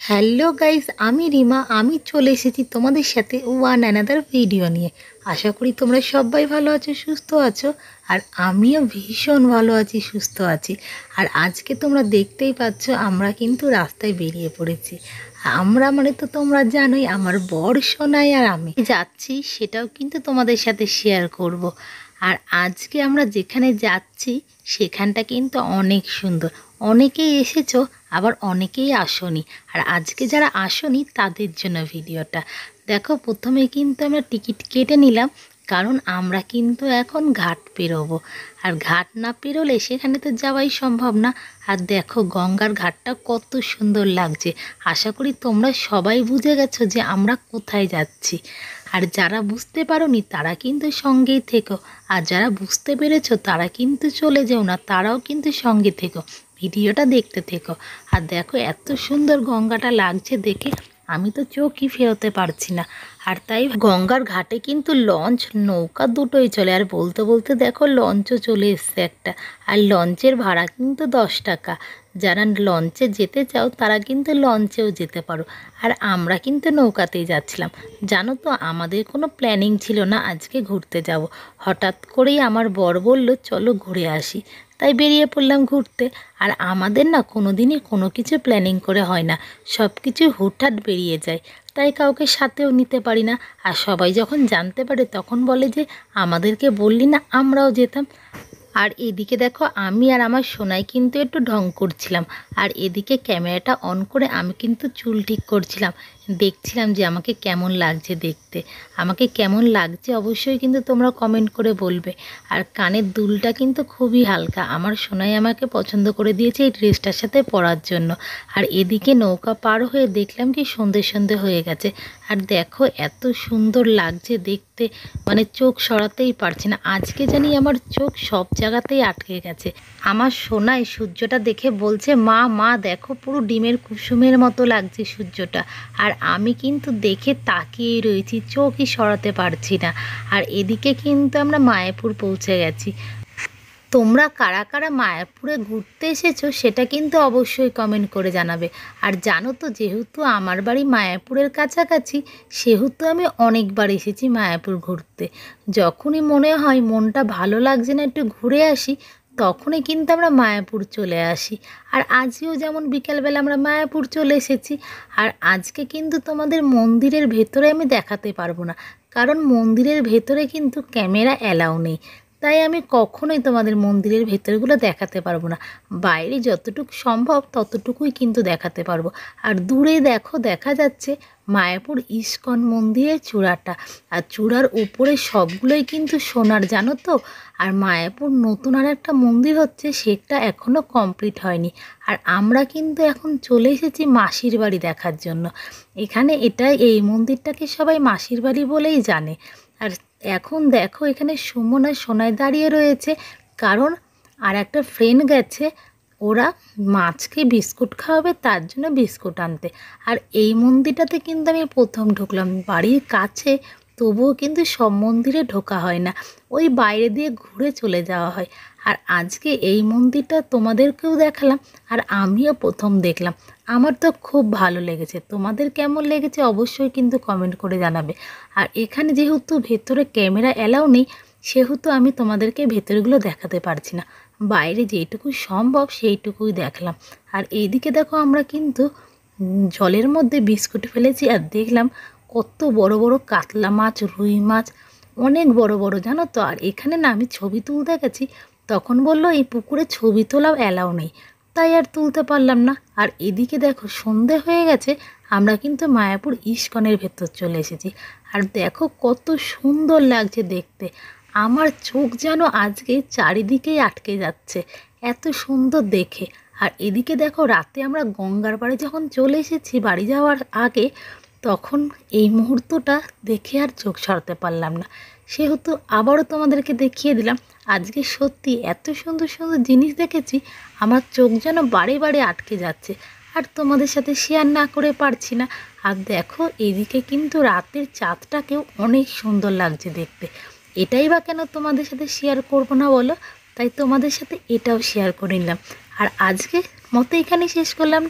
Hello guys, আমি রিমা। আমি চলে এসেছি তোমাদের সাথে ওয়ান অ্যানাদার ভিডিও নিয়ে। আশা করি তোমরা সবাই ভালো আছো, সুস্থ আছো। আর আমিও ভীষণ ভালো আছি, সুস্থ আছি। আর আজকে তোমরা দেখতেই পাচ্ছ আমরা কিন্তু রাস্তায় বেরিয়ে পড়েছি। আমরা মানে তো তোমরা জানোই, আমার বর সোনাই আর আমি যাচ্ছি, সেটাও কিন্তু তোমাদের সাথে শেয়ার করব। আর আজকে আমরা যেখানে যাচ্ছি সেখানটা কিন্তু অনেক সুন্দর। অনেকেই এসেছো, আবার অনেকেই আসনি। আর আজকে যারা আসনি তাদের জন্য ভিডিওটা দেখো। প্রথমে কিন্তু আমরা টিকিট কেটে নিলাম, কারণ আমরা কিন্তু এখন ঘাট পেরোবো। আর ঘাট না পেরোলে সেখানে তো যাওয়াই সম্ভব না। আর দেখো গঙ্গার ঘাটটা কত সুন্দর লাগছে। আশা করি তোমরা সবাই বুঝে গেছো যে আমরা কোথায় যাচ্ছি। আর যারা বুঝতে পারোনি তারা কিন্তু সঙ্গেই থেকো, আর যারা বুঝতে পেরেছো তারা কিন্তু চলে যেও না, তারাও কিন্তু সঙ্গে থেকো, ভিডিওটা দেখতে থেকো। আর দেখো এত সুন্দর গঙ্গাটা লাগছে দেখে, আমি তো চোখই ফেরাতে পারছি না। আর তাই গঙ্গার ঘাটে কিন্তু লঞ্চ নৌকা দুটোই চলে। আর বলতে বলতে দেখো লঞ্চও চলে এসছে একটা। আর লঞ্চের ভাড়া কিন্তু 10 টাকা। যারা লঞ্চে যেতে চাও তারা কিন্তু লঞ্চেও যেতে পারো। আর আমরা কিন্তু নৌকাতেই যাচ্ছিলাম। জানো তো, আমাদের কোনো প্ল্যানিং ছিল না আজকে ঘুরতে যাব। হঠাৎ করেই আমার বর বলল চলো ঘুরে আসি, তাই বেরিয়ে পড়লাম ঘুরতে। আর আমাদের না কোনো দিনই কোনো কিছু প্ল্যানিং করে হয় না, সব কিছু হুটহাট বেরিয়ে যায়। তাই কাউকে সাথেও নিতে পারি না। আর সবাই যখন জানতে পারে তখন বলে যে আমাদেরকে বললি না, আমরাও যেতাম। আর এদিকে দেখো আমি আর আমার সোনাই কিন্তু একটু ঢং করছিলাম। আর এদিকে ক্যামেরাটা অন করে আমি কিন্তু চুল ঠিক করছিলাম, দেখছিলাম যে আমাকে কেমন লাগছে দেখতে। আমাকে কেমন লাগছে অবশ্যই কিন্তু তোমরা কমেন্ট করে বলবে। আর কানের দুলটা কিন্তু খুবই হালকা, আমার সোনাই আমাকে পছন্দ করে দিয়েছে এই ড্রেসটার সাথে পরার জন্য। আর এদিকে নৌকা পার হয়ে দেখলাম কি সন্ধে সন্ধে হয়ে গেছে। আর দেখো এত সুন্দর লাগছে দেখতে, মানে চোখ সরাতেই পারছি না। আজকে জানি আমার চোখ সব জায়গাতেই আটকে গেছে। আমার সোনাই সূর্যটা দেখে বলছে মা মা দেখো পুরো ডিমের কুসুমের মতো লাগছে সূর্যটা। আর আমি কিন্তু দেখে তাকিয়েই রয়েছি, চোখই সরাতে পারছি না। আর এদিকে কিন্তু আমরা মায়াপুর পৌঁছে গেছি। তোমরা কারা কারা মায়াপুরে ঘুরতে এসেছো সেটা কিন্তু অবশ্যই কমেন্ট করে জানাবে। আর জানো তো, যেহেতু আমার বাড়ি মায়াপুরের কাছাকাছি, সেহেতু আমি অনেকবার এসেছি মায়াপুর ঘুরতে। যখনই মনে হয় মনটা ভালো লাগছে না, একটু ঘুরে আসি, তখনই কিন্তু আমরা মায়াপুর চলে আসি। আর আজকেও যেমন বিকেলবেলা আমরা মায়াপুর চলে এসেছি। আর আজকে কিন্তু তোমাদের মন্দিরের ভেতরে আমি দেখাতে পারবো না, কারণ মন্দিরের ভেতরে কিন্তু ক্যামেরা অ্যালাউ নেই। তাই আমি কখনোই তোমাদের মন্দিরের ভেতরগুলো দেখাতে পারবো না। বাইরে যতটুকু সম্ভব ততটুকুই কিন্তু দেখাতে পারবো। আর দূরে দেখো দেখা যাচ্ছে মায়াপুর ইস্কন মন্দিরের চূড়াটা। আর চূড়ার উপরে সবগুলোই কিন্তু সোনার, জানো তো। আর মায়াপুর নতুন আর একটা মন্দির হচ্ছে, সেটা এখনও কমপ্লিট হয়নি। আর আমরা কিন্তু এখন চলে এসেছি মাসির বাড়ি দেখার জন্য। এখানে এই মন্দিরটাকে সবাই মাসির বাড়ি বলেই জানে। আর এখন দেখো এখানে সুমন আর সোনাই দাঁড়িয়ে রয়েছে, কারণ আর একটা ফ্রেন্ড গেছে, ওরা মাছকে বিস্কুট খাওয়াবে, তার জন্য বিস্কুট আনতে। আর এই মন্দিরটাতে কিন্তু আমি প্রথম ঢুকলাম, বাড়ির কাছে, তবুও কিন্তু সব মন্দিরে ঢোকা হয় না, ওই বাইরে দিয়ে ঘুরে চলে যাওয়া হয়। আর আজকে এই মন্দিরটা তোমাদেরকেও দেখালাম, আর আমিও প্রথম দেখলাম। আমার তো খুব ভালো লেগেছে, তোমাদের কেমন লেগেছে অবশ্যই কিন্তু কমেন্ট করে জানাবে। আর এখানে যেহেতু ভেতরে ক্যামেরা অ্যালাউ নেই, সেহেতু আমি তোমাদেরকে ভেতরগুলো দেখাতে পারছি না, বাইরে যেইটুকু সম্ভব সেইটুকুই দেখলাম। আর এইদিকে দেখো আমরা কিন্তু জলের মধ্যে বিস্কুট ফেলেছি, আর দেখলাম কত বড় বড় কাতলা মাছ, রুই মাছ, অনেক বড় বড়, জানো তো। আর এখানে না আমি ছবি তুলতে গেছি, তখন বললো এই পুকুরে ছবি তোলাও অ্যালাউ নেই, তাই আর তুলতে পারলাম না। আর এদিকে দেখো সন্ধে হয়ে গেছে, আমরা কিন্তু মায়াপুর ইস্কনের ভেতর চলে এসেছি। আর দেখো কত সুন্দর লাগছে দেখতে, আমার চোখ যেন আজকে চারিদিকেই আটকে যাচ্ছে, এত সুন্দর দেখে। আর এদিকে দেখো রাতে আমরা গঙ্গার পাড়ে যখন চলে এসেছি বাড়ি যাওয়ার আগে, তখন এই মুহূর্তটা দেখে আর চোখ সরাতে পারলাম না, সেহেতু আবারও তোমাদেরকে দেখিয়ে দিলাম। আজকে সত্যি এত সুন্দর সুন্দর জিনিস দেখেছি, আমার চোখ যেন বারে বারে আটকে যাচ্ছে, আর তোমাদের সাথে শেয়ার না করে পারছি না। আর দেখো এদিকে কিন্তু রাতের চাঁদটাকেও অনেক সুন্দর লাগছে দেখতে। এটাই বা কেন তোমাদের সাথে শেয়ার করব না বলো, তাই তোমাদের সাথে এটাও শেয়ার করে নিলাম। আর আজকে মতো এখানেই শেষ করলাম।